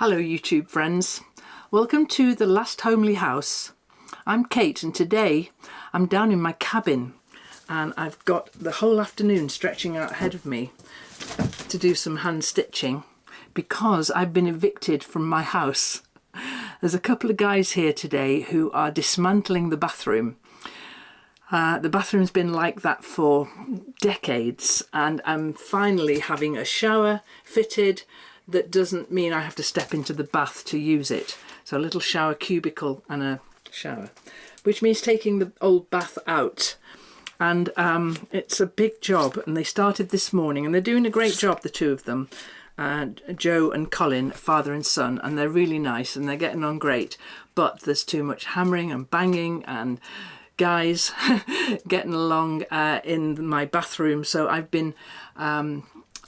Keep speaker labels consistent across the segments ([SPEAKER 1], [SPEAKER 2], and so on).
[SPEAKER 1] Hello YouTube friends, welcome to the last homely house. I'm Kate and today I'm down in my cabin and I've got the whole afternoon stretching out ahead of me to do some hand stitching because I've been evicted from my house. There's a couple of guys here today who are dismantling the bathroom. The bathroom's been like that for decades and I'm finally having a shower fitted. That doesn't mean I have to step into the bath to use it. So a little shower cubicle and a shower, which means taking the old bath out. And it's a big job and they started this morning and they're doing a great job, the two of them. Joe and Colin, father and son, and they're really nice and they're getting on great. But there's too much hammering and banging and guys getting along in my bathroom. So I've been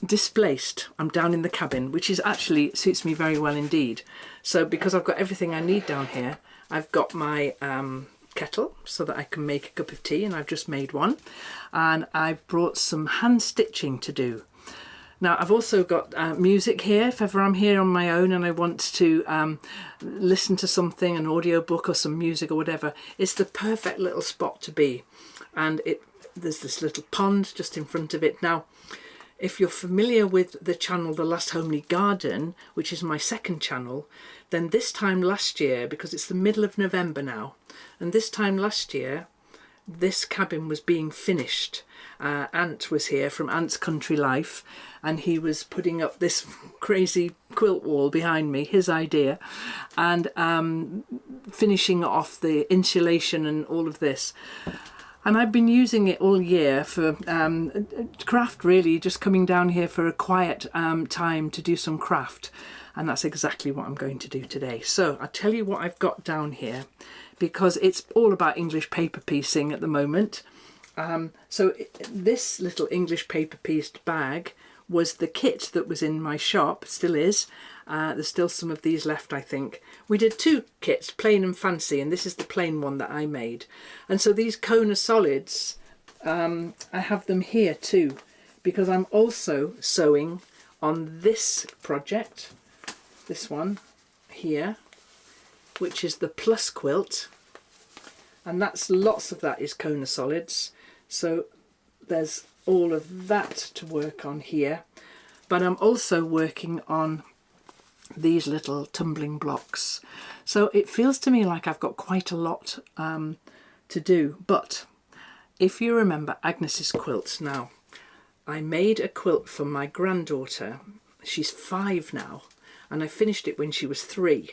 [SPEAKER 1] displaced. I'm down in the cabin, which is actually suits me very well indeed. So because I've got everything I need down here, I've got my kettle so that I can make a cup of tea, and I've just made one, and I've brought some hand stitching to do. Now I've also got music here if ever I'm here on my own and I want to listen to something, an audiobook or some music or whatever. It's the perfect little spot to be, and there's this little pond just in front of it. Now if you're familiar with the channel The Last Homely Garden, which is my second channel, then this time last year, because it's the middle of November now, and this time last year this cabin was being finished. Ant was here from Ant's Country Life and he was putting up this crazy quilt wall behind me, his idea, and finishing off the insulation and all of this. And I've been using it all year for craft, really, just coming down here for a quiet time to do some craft. And that's exactly what I'm going to do today. So I'll tell you what I've got down here, because it's all about English paper piecing at the moment. This little English paper pieced bag was the kit that was in my shop, still is. There's still some of these left, I think. We did two kits, plain and fancy, and this is the plain one that I made. And so these Kona solids, I have them here too, because I'm also sewing on this project, this one here, which is the plus quilt, and that's lots of that is Kona solids. So there's all of that to work on here, but I'm also working on these little tumbling blocks. So it feels to me like I've got quite a lot to do. But if you remember Agnes's quilts, now I made a quilt for my granddaughter. She's 5 now, and I finished it when she was 3.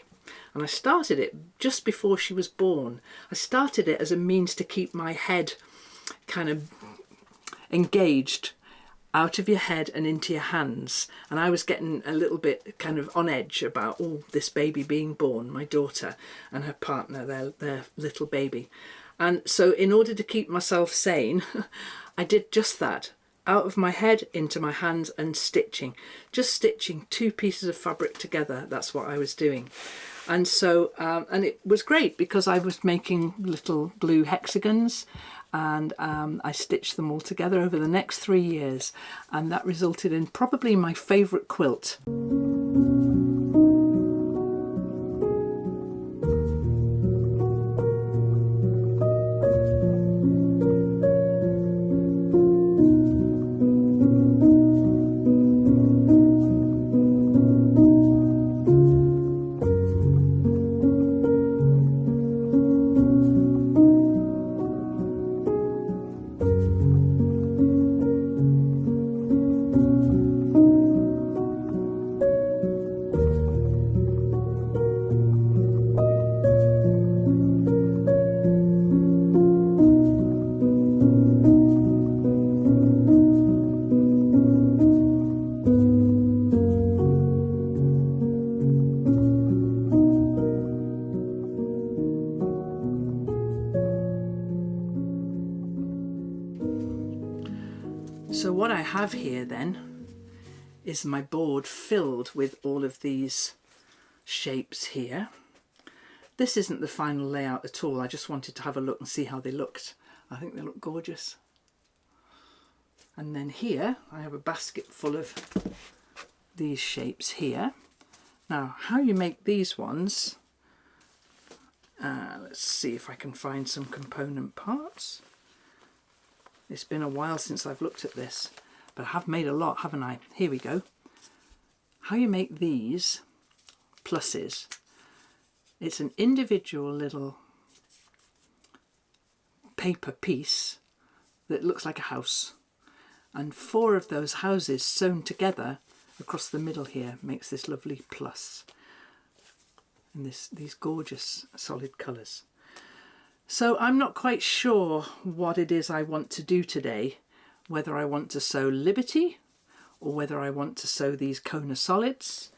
[SPEAKER 1] And I started it just before she was born. I started it as a means to keep my head kind of engaged out of your head and into your hands. And I was getting a little bit kind of on edge about this baby being born, my daughter and her partner, their little baby. And so in order to keep myself sane, I did just that, out of my head into my hands and stitching, just stitching 2 pieces of fabric together. That's what I was doing. And so and it was great because I was making little blue hexagons, and I stitched them all together over the next 3 years, and that resulted in probably my favourite quilt. So what I have here then is my board filled with all of these shapes here. This isn't the final layout at all. I just wanted to have a look and see how they looked. I think they look gorgeous. And then here I have a basket full of these shapes here. Now, how you make these ones, let's see if I can find some component parts. It's been a while since I've looked at this, but I have made a lot, haven't I? Here we go. How you make these pluses. It's an individual little paper piece that looks like a house, and 4 of those houses sewn together across the middle here makes this lovely plus, and these gorgeous solid colours. So I'm not quite sure what it is I want to do today, whether I want to sew Liberty or whether I want to sew these Kona solids.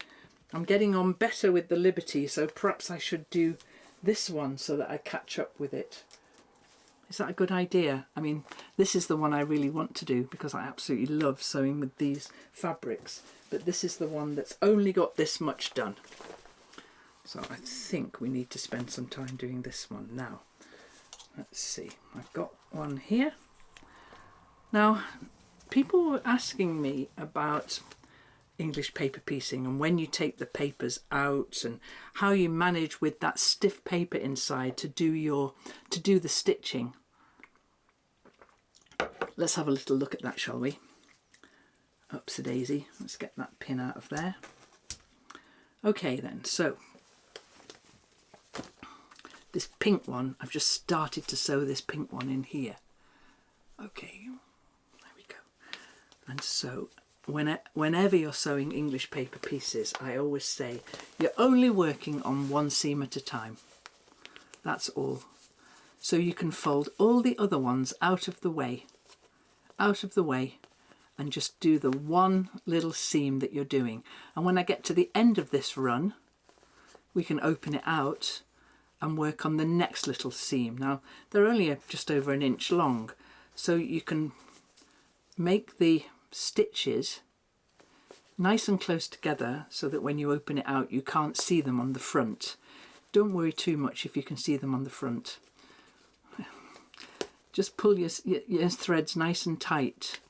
[SPEAKER 1] I'm getting on better with the Liberty, so perhaps I should do this one so that I catch up with it. Is that a good idea? I mean, this is the one I really want to do because I absolutely love sewing with these fabrics, but this is the one that's only got this much done. So I think we need to spend some time doing this one now. Let's see, I've got one here. Now, people were asking me about English paper piecing and when you take the papers out and how you manage with that stiff paper inside to do the stitching. Let's have a little look at that, shall we? Upsy daisy, let's get that pin out of there. Okay then, so this pink one, I've just started to sew this pink one in here. Okay, there we go. And so whenever you're sewing English paper pieces, I always say you're only working on one seam at a time. That's all. So you can fold all the other ones out of the way, and just do the one little seam that you're doing. And when I get to the end of this run, we can open it out and work on the next little seam. Now, they're only just over 1 inch long, so you can make the stitches nice and close together so that when you open it out, you can't see them on the front. Don't worry too much if you can see them on the front. Just pull your threads nice and tight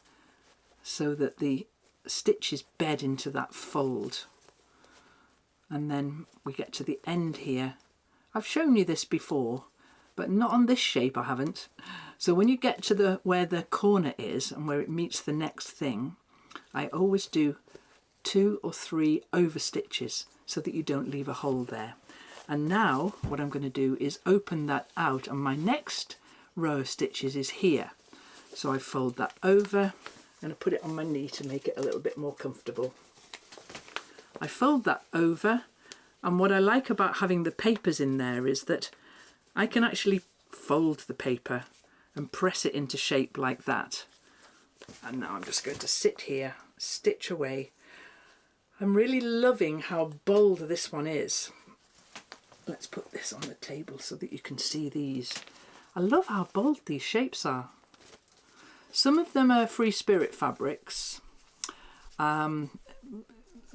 [SPEAKER 1] so that the stitches bed into that fold. And then we get to the end here. I've shown you this before, but not on this shape, I haven't. So when you get to where the corner is and where it meets the next thing, I always do 2 or 3 over stitches so that you don't leave a hole there. And now what I'm going to do is open that out, and my next row of stitches is here. So I fold that over and I put it on my knee to make it a little bit more comfortable. I fold that over, and what I like about having the papers in there is that I can actually fold the paper and press it into shape like that. And now I'm just going to sit here, stitch away. I'm really loving how bold this one is. Let's put this on the table so that you can see these. I love how bold these shapes are. Some of them are Free Spirit fabrics.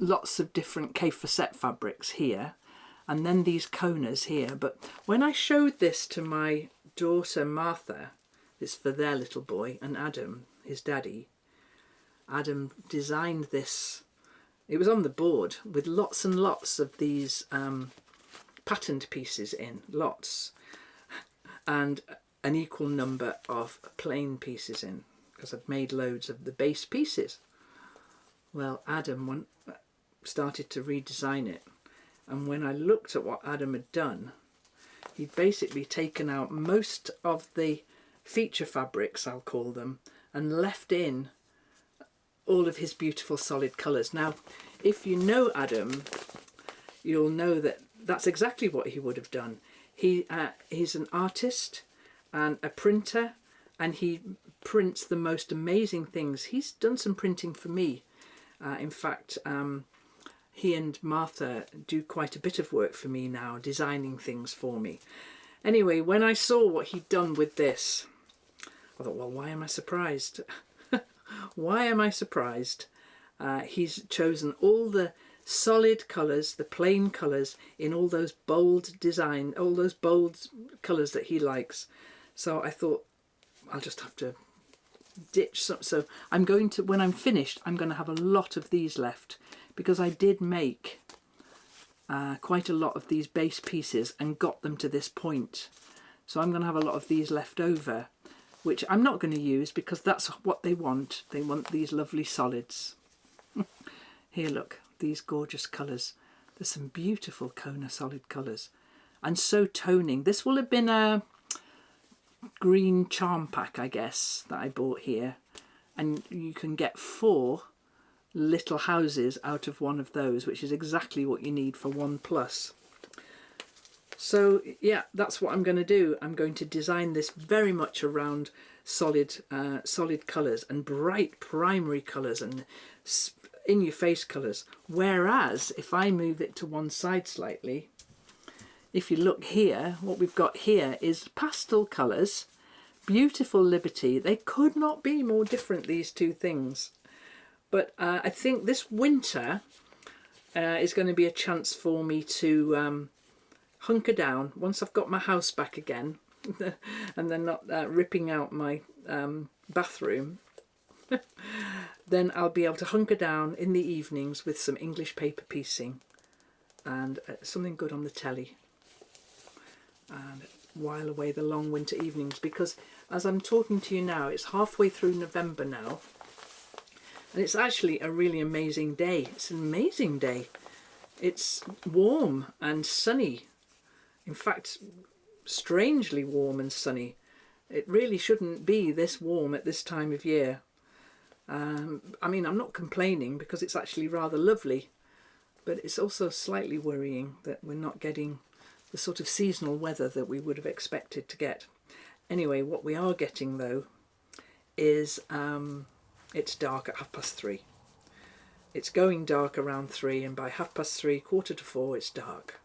[SPEAKER 1] Lots of different K-Facet fabrics here. And then these Konas here. But when I showed this to my daughter Martha, it's for their little boy, and Adam, his daddy, Adam designed this. It was on the board with lots and lots of these patterned pieces in, lots. And an equal number of plain pieces in, because I've made loads of the base pieces. Well, Adam started to redesign it, and when I looked at what Adam had done, he'd basically taken out most of the feature fabrics, I'll call them, and left in all of his beautiful solid colours. Now, if you know Adam, you'll know that that's exactly what he would have done. He's an artist and a printer, and he prints the most amazing things. He's done some printing for me. In fact, he and Martha do quite a bit of work for me now, designing things for me. Anyway, when I saw what he'd done with this, I thought, well, why am I surprised? Why am I surprised? He's chosen all the solid colours, the plain colours, in all those bold design, all those bold colours that he likes. So I thought I'll just have to ditch some. So I'm going to, when I'm finished, I'm going to have a lot of these left, because I did make quite a lot of these base pieces and got them to this point. So I'm going to have a lot of these left over, which I'm not going to use because that's what they want. They want these lovely solids. Here, look, these gorgeous colours. There's some beautiful Kona solid colours and so toning. This will have been a green charm pack, I guess, that I bought here. And you can get 4 little houses out of one of those, which is exactly what you need for 1+. So yeah, that's what I'm going to do. I'm going to design this very much around solid colours and bright primary colours and in-your-face colours. Whereas if I move it to one side slightly, if you look here, what we've got here is pastel colours, beautiful Liberty. They could not be more different, these two things. But I think this winter is going to be a chance for me to hunker down once I've got my house back again and then not ripping out my bathroom. Then I'll be able to hunker down in the evenings with some English paper piecing and something good on the telly and while away the long winter evenings, because as I'm talking to you now, it's halfway through November now. And it's actually a really amazing day. It's an amazing day. It's warm and sunny. In fact, strangely warm and sunny. It really shouldn't be this warm at this time of year. I mean, I'm not complaining because it's actually rather lovely. But it's also slightly worrying that we're not getting the sort of seasonal weather that we would have expected to get. Anyway, what we are getting though is... it's dark at 3:30. It's going dark around 3, and by 3:30, 3:45, it's dark.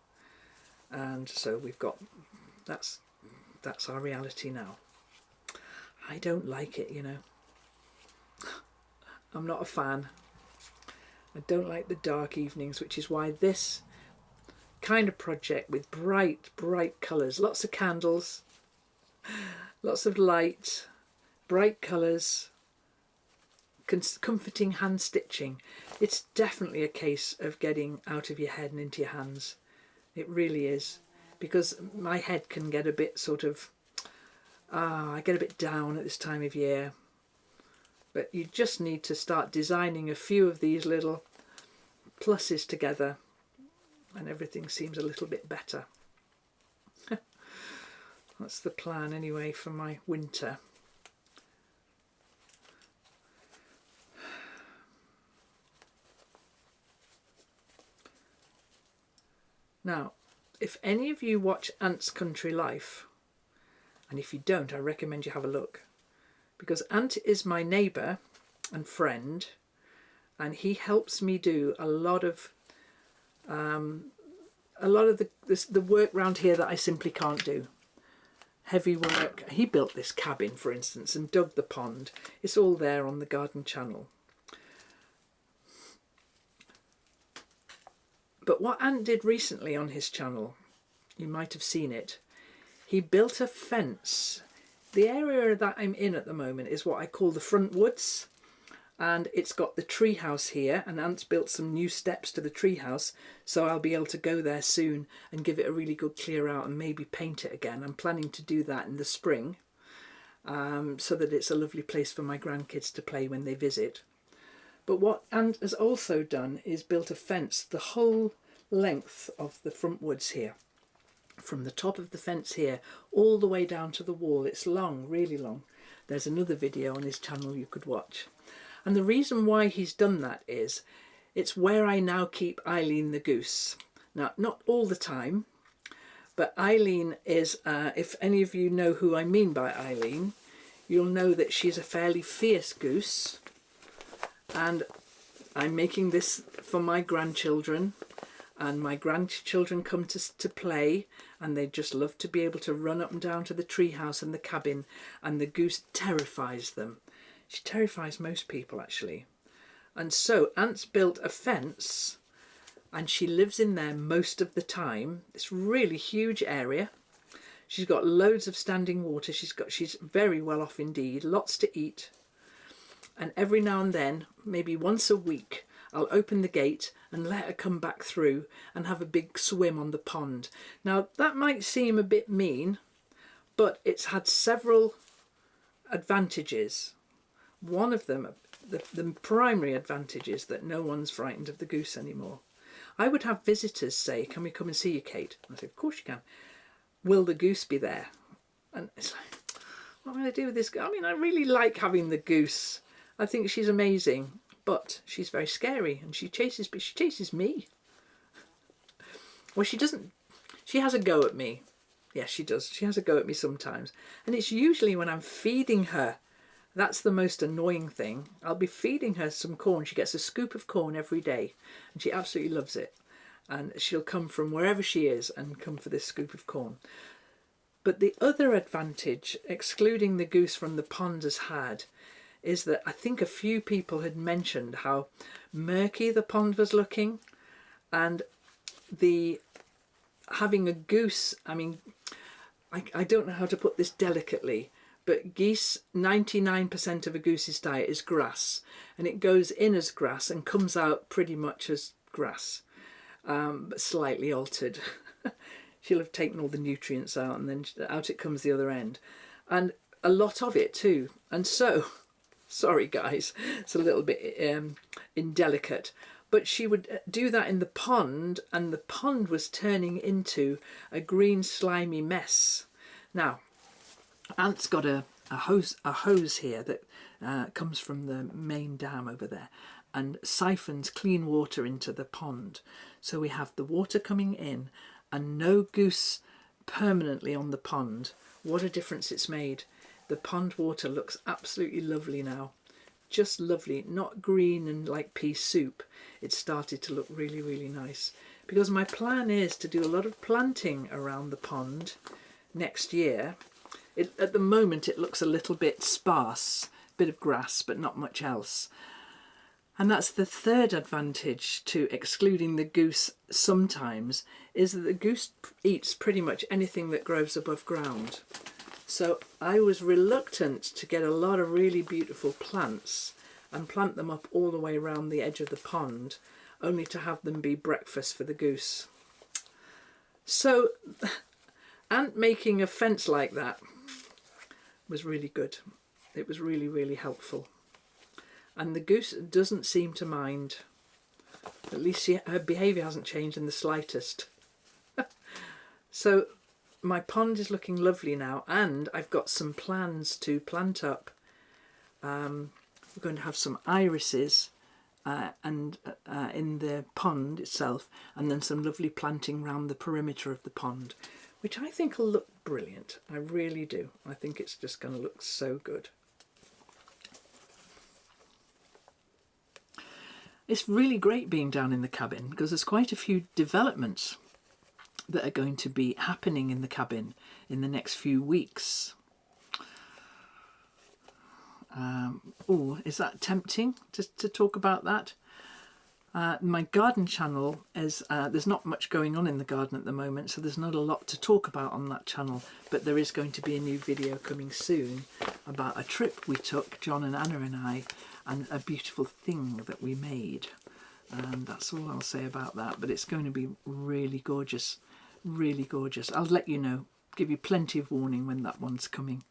[SPEAKER 1] And so we've got, that's our reality now. I don't like it, you know. I'm not a fan. I don't like the dark evenings, which is why this kind of project with bright colours, lots of candles, lots of light, bright colours, comforting hand stitching. It's definitely a case of getting out of your head and into your hands. It really is, because my head can get a bit sort of I get a bit down at this time of year, but you just need to start designing a few of these little pluses together and everything seems a little bit better. That's the plan anyway for my winter. Now, if any of you watch Ant's Country Life, and if you don't, I recommend you have a look, because Ant is my neighbour and friend, and he helps me do a lot of the work round here that I simply can't do. Heavy work. He built this cabin, for instance, and dug the pond. It's all there on the garden channel. But what Ant did recently on his channel, you might have seen it, he built a fence. The area that I'm in at the moment is what I call the front woods, and it's got the tree house here, and Ant's built some new steps to the tree house, so I'll be able to go there soon and give it a really good clear out and maybe paint it again. I'm planning to do that in the spring, so that it's a lovely place for my grandkids to play when they visit. But what Ant has also done is built a fence the whole length of the front woods here. From the top of the fence here all the way down to the wall. It's long, really long. There's another video on his channel you could watch. And the reason why he's done that is it's where I now keep Eileen the goose. Now, not all the time, but Eileen is, if any of you know who I mean by Eileen, you'll know that she's a fairly fierce goose. And I'm making this for my grandchildren, and my grandchildren come to play, and they just love to be able to run up and down to the treehouse and the cabin, and the goose terrifies them. She terrifies most people, actually. And so Ant's built a fence, and she lives in there most of the time. It's a really huge area. She's got loads of standing water. She's very well off indeed, lots to eat. And every now and then, maybe once a week, I'll open the gate and let her come back through and have a big swim on the pond. Now that might seem a bit mean, but it's had several advantages. One of them, the primary advantage, is that no one's frightened of the goose anymore. I would have visitors say, "Can we come and see you, Kate?" I say, "Of course you can." "Will the goose be there?" And it's like, what am I going to do with this? I mean, I really like having the goose. I think she's amazing, but she's very scary, and she chases me. Well, she doesn't. She has a go at me. Yes, she does. She has a go at me sometimes, and it's usually when I'm feeding her. That's the most annoying thing. I'll be feeding her some corn. She gets a scoop of corn every day, and she absolutely loves it. And she'll come from wherever she is and come for this scoop of corn. But the other advantage, excluding the goose from the pond, has had is that I think a few people had mentioned how murky the pond was looking, and having a goose, I mean, I don't know how to put this delicately, but geese, 99% of a goose's diet is grass, and it goes in as grass and comes out pretty much as grass, but slightly altered. She'll have taken all the nutrients out, and then out it comes the other end, and a lot of it too. And so, sorry guys, it's a little bit indelicate, but she would do that in the pond, and the pond was turning into a green slimy mess. Now, Ant's got a hose here that comes from the main dam over there and siphons clean water into the pond. So we have the water coming in and no goose permanently on the pond. What a difference it's made. The pond water looks absolutely lovely now. Just lovely, not green and like pea soup. It's started to look really, really nice. Because my plan is to do a lot of planting around the pond next year. At the moment it looks a little bit sparse, bit of grass but not much else. And that's the third advantage to excluding the goose sometimes, is that the goose eats pretty much anything that grows above ground. So I was reluctant to get a lot of really beautiful plants and plant them up all the way around the edge of the pond, only to have them be breakfast for the goose. So Ant making a fence like that was really good. It was really, really helpful. And the goose doesn't seem to mind. At least her behaviour hasn't changed in the slightest. So my pond is looking lovely now, and I've got some plans to plant up. We're going to have some irises in the pond itself, and then some lovely planting around the perimeter of the pond, which I think will look brilliant. I really do. I think it's just going to look so good. It's really great being down in the cabin because there's quite a few developments that are going to be happening in the cabin in the next few weeks. Oh, is that tempting to talk about that? My garden channel is, there's not much going on in the garden at the moment, so there's not a lot to talk about on that channel, but there is going to be a new video coming soon about a trip we took, John and Anna and I, and a beautiful thing that we made. And that's all I'll say about that, but it's going to be really gorgeous, really gorgeous. I'll let you know, give you plenty of warning when that one's coming.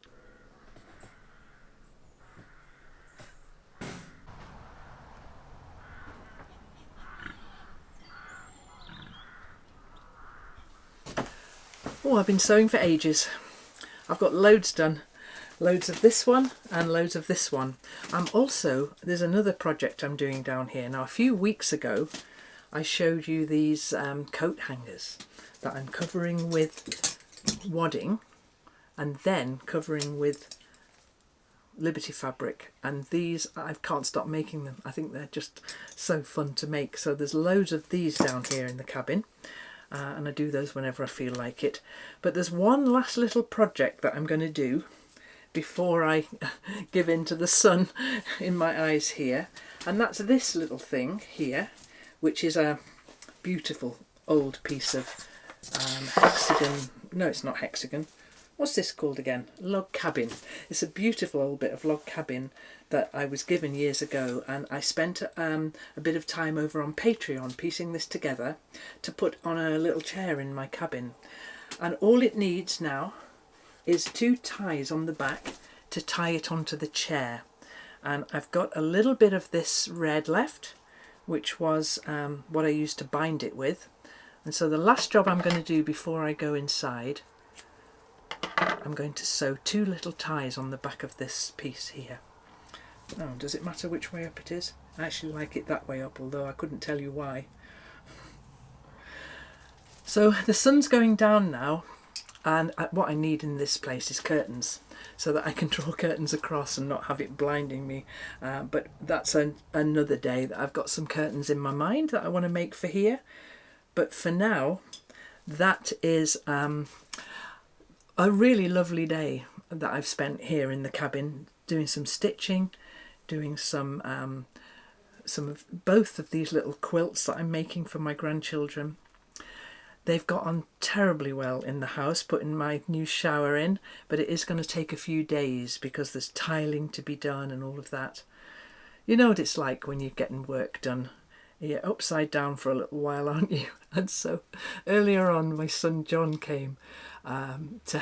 [SPEAKER 1] Oh, I've been sewing for ages. I've got loads done. Loads of this one and loads of this one. There's another project I'm doing down here. Now, a few weeks ago, I showed you these coat hangers that I'm covering with wadding and then covering with Liberty fabric. And these, I can't stop making them. I think they're just so fun to make. So there's loads of these down here in the cabin. And I do those whenever I feel like it. But there's one last little project that I'm going to do before I give in to the sun in my eyes here, and that's this little thing here, which is a beautiful old piece of hexagon. No, it's not hexagon. what's this called again? Log cabin. It's a beautiful old bit of log cabin that I was given years ago, and I spent a bit of time over on Patreon piecing this together to put on a little chair in my cabin. And all it needs now is 2 ties on the back to tie it onto the chair. And I've got a little bit of this red left, which was what I used to bind it with. And so the last job I'm going to do before I go inside, I'm going to sew 2 little ties on the back of this piece here. Oh, does it matter which way up it is? I actually like it that way up, although I couldn't tell you why. So the sun's going down now, and what I need in this place is curtains, so that I can draw curtains across and not have it blinding me. But that's another day. That I've got some curtains in my mind that I want to make for here. But for now, that is a really lovely day that I've spent here in the cabin doing some stitching, doing some of both of these little quilts that I'm making for my grandchildren. They've got on terribly well in the house, putting my new shower in, but it is going to take a few days because there's tiling to be done and all of that. You know what it's like when you're getting work done. You're upside down for a little while, aren't you? And so earlier on, my son John came to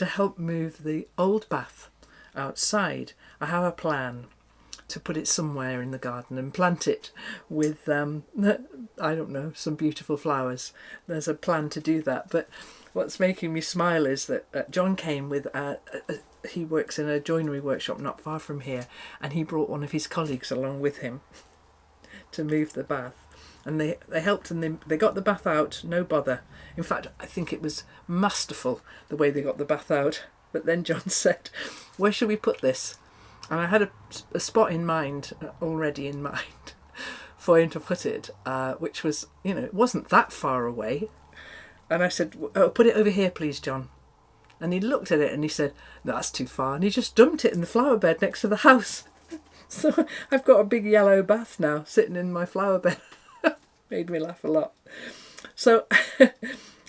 [SPEAKER 1] help move the old bath outside. I have a plan to put it somewhere in the garden and plant it with, I don't know, some beautiful flowers. There's a plan to do that. But what's making me smile is that John came with, he works in a joinery workshop not far from here, and he brought one of his colleagues along with him to move the bath. And they helped, and they got the bath out, no bother. In fact, I think it was masterful the way they got the bath out. But then John said, where should we put this? And I had a spot in mind, already in mind, for him to put it, which was, it wasn't that far away. And I said, oh, put it over here, please, John. And he looked at it and he said, no, that's too far. And he just dumped it in the flower bed next to the house. So I've got a big yellow bath now sitting in my flower bed. Made me laugh a lot. So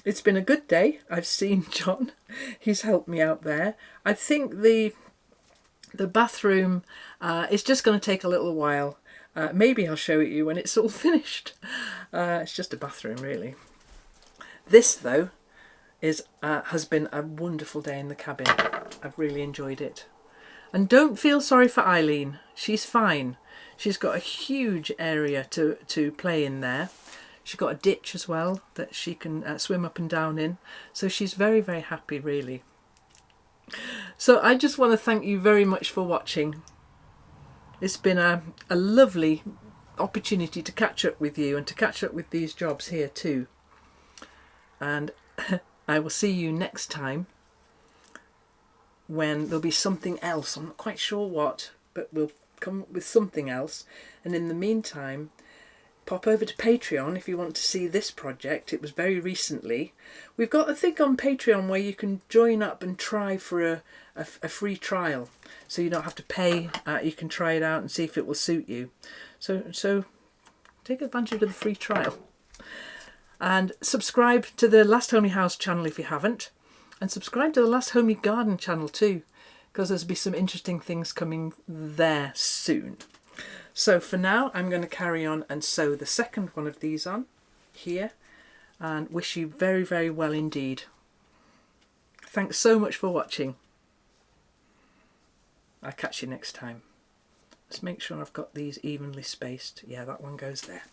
[SPEAKER 1] it's been a good day. I've seen John. He's helped me out there. I think the bathroom is just going to take a little while. Maybe I'll show it you when it's all finished. It's just a bathroom, really. This, though, has been a wonderful day in the cabin. I've really enjoyed it. And don't feel sorry for Eileen. She's fine. She's got a huge area to play in there. She's got a ditch as well that she can swim up and down in. So she's very, very happy, really. So I just want to thank you very much for watching. It's been a lovely opportunity to catch up with you and to catch up with these jobs here too. And I will see you next time when there'll be something else. I'm not quite sure what, but we'll come up with something else. And in the meantime, pop over to Patreon if you want to see this project. It was very recently. We've got a thing on Patreon where you can join up and try for a free trial. So you don't have to pay. You can try it out and see if it will suit you. So take advantage of the free trial. And subscribe to the Last Homely House channel if you haven't. And subscribe to the Last Homely Garden channel too, because there'll be some interesting things coming there soon. So for now, I'm going to carry on and sew the second one of these on here, and wish you very, very well indeed. Thanks so much for watching. I'll catch you next time. Let's make sure I've got these evenly spaced. Yeah, that one goes there.